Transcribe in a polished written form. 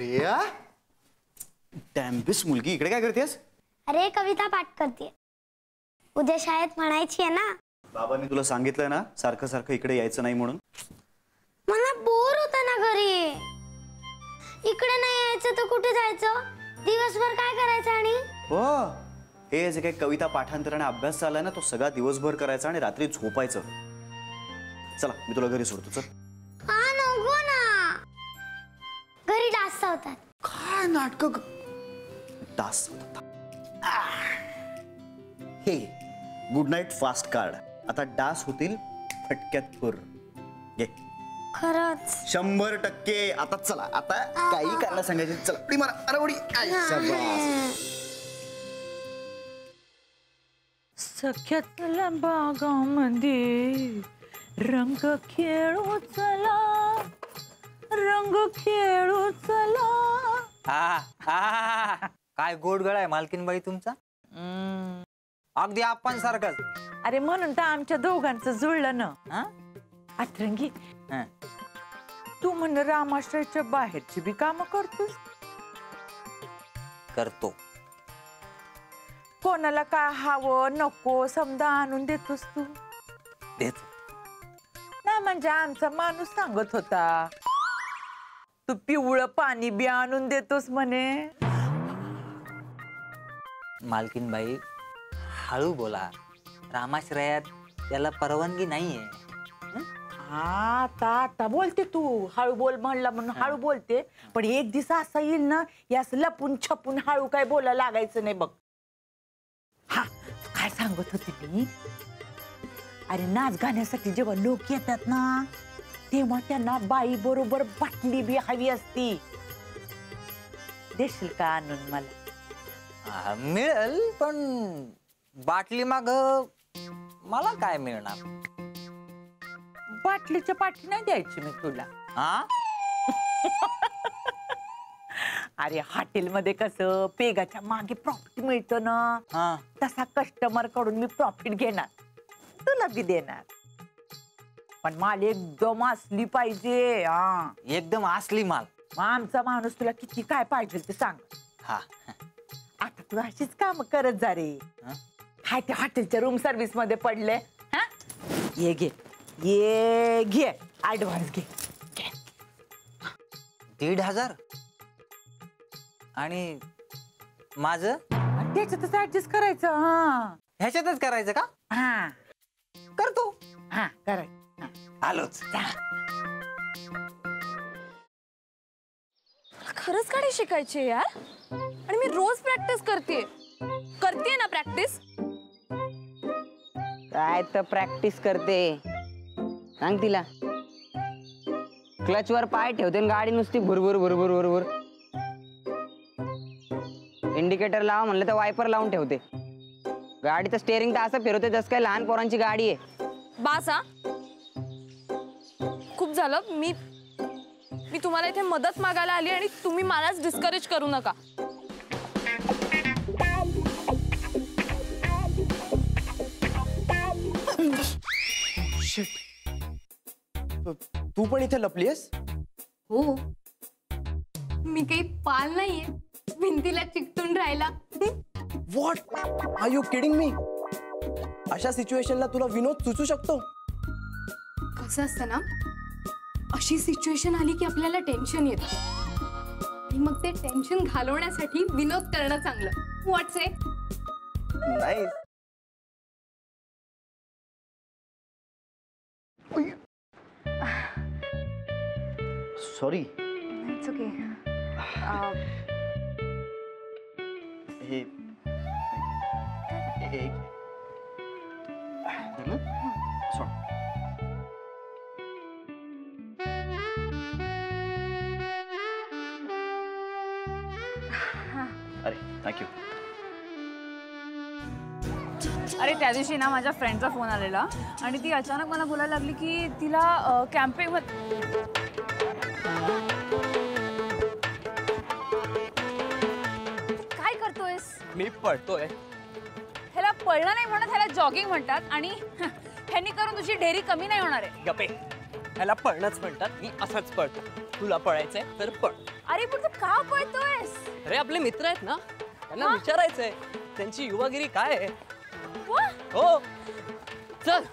श्रेया, डॅम्बिस मुलगी इकडे काय करतेस? अरे कविता पाठ करते, उद्या शाळेत म्हणायची आहे ना. बाबांनी तुला सांगितलंय ना सारखं सारखं इकडे यायचं नाही म्हणून. मला बोर होतं ना घरी. इकडे नाही यायचं तर कुठे जायचं? दिवसभर काय करायचं? आणि हो, हे जे काही कविता पाठांतर आणि अभ्यास चाललाय ना तो सगळा दिवसभर करायचा आणि रात्री झोपायचं. चला मी तुला घरी सोडतो. चल. हा नको ना, घरी डास होतात. काय नाटक डास. हे गुड नाईट फास्ट कार्ड. आता डास होतील फटक्यात फुर. घे. खरंच 100%. आता चला, आता काही करायला सांगायचे. चला उडी मारा. अरे उडी. सख्यातल्या बागामध्ये रंग खेळू चला, रंग खेळू चला. काय गोड गळा आहे मालकीनबाई तुमचा. अगदी आपण सारखंच. अरे म्हणून तर आमच्या दोघांचं जुळलं ना. अतरंगी, तू म्हण रामाश्रयच्या बाहेरची बी कामं करतोस. करतो. कोणाला काय हवं नको समजा आणून देतोस तू. देतो नाही म्हणजे आमचा माणूस सांगत होता तू पिवळं पाणी बी आणून देतोस म्हणे. मालकीनबाई हळू बोला, रामाश्रयात त्याला परवानगी नाहीये. आता बोलते तू. हळू बोल म्हणला म्हणून हळू बोलते, पण एक दिवस असा येईल ना यास लपून छपून हळू काय बोलायला लागायचं नाही बघ. हा काय सांगत होते मी, अरे नाच गाण्यासाठी जेव्हा लोक येतात ना तेव्हा त्यांना बाई बरोबर बाटली बी हवी असती. देशील का आणून मला? मिळेल, पण बाटली माग मला काय मिळणार? बाटलीच्या पाठी नाही द्यायची मी तुला. अरे हॉटेलमध्ये कसं पेगाच्या मागे प्रॉफिट मिळतं ना, तसा कस्टमर कडून मी प्रॉफिट घेणार, तुला बी देणार. पण माल एकदम असली पाहिजे. एकदम असली माल. आमचा माणूस तुला किती काय पाहिजे ते सांग. आता तू अशीच काम करत जा रे. हाय ते हॉटेलच्या रूम सर्व्हिस मध्ये पडले. ये घे, ये घे ऍडव्हान्स घे. 1,500 आणि माझं त्याच्यातच ऍडजस्ट करायचं. ह्याच्यातच करायचं का? करतो. करायचं. आलोच. खरंच गाडी शिकायची यार, आणि मी रोज प्रॅक्टिस करते ना. प्रॅक्टिस काय तर प्रॅक्टिस करते सांग तिला. क्लच वर पाय ठेवते गाडी नुसती भुरभुर भुरभुर भुरभुर. इंडिकेटर लावा म्हणलं तर वायपर लावून ठेवते. गाडीचं स्टेअरिंग तर असं फिरवते जसं काय लहान पोरांची गाडी आहे. बासा खूप झालं. मी तुम्हाला इथे मदत मागायला आली आणि तुम्ही मलाच डिस्करेज करू नका. तू पण इथे लपलीयस? हो, मी काही पाल नाहीये भिंतीला चिकटून राहिला. What are you kidding me? अशा सिच्युएशनला तुला विनोद सुचू शकतो? कसं असतं ना, अशी सिच्युएशन आली की आपल्याला टेन्शन येतं आणि मग ते टेन्शन घालवण्यासाठी विनोद करणं चांगलं. व्हॉट्स इट? नाही. सॉरी. It's okay. हे अरे थँक्यू. अरे त्या दिवशी ना माझ्या फ्रेंडचा फोन आलेला आणि ती अचानक मला बोलायला लागली की तिला कॅम्पिंग काय करतोयस? मी पळतोय. ह्याला पळणं नाही म्हणत, ह्याला जॉगिंग म्हणतात. आणि ह्यांनी करून तुझी ढेरी कमी नाही होणार आहे. गप्पे. ह्याला पळणंच म्हणतात. मी असाच पळतो. तुला पळायचंय तर पळ. अरे पण तू का पळतोयस? अरे आपले मित्र आहेत ना, त्यांना विचारायचंय त्यांची युवागिरी काय आहे. वा, हो चल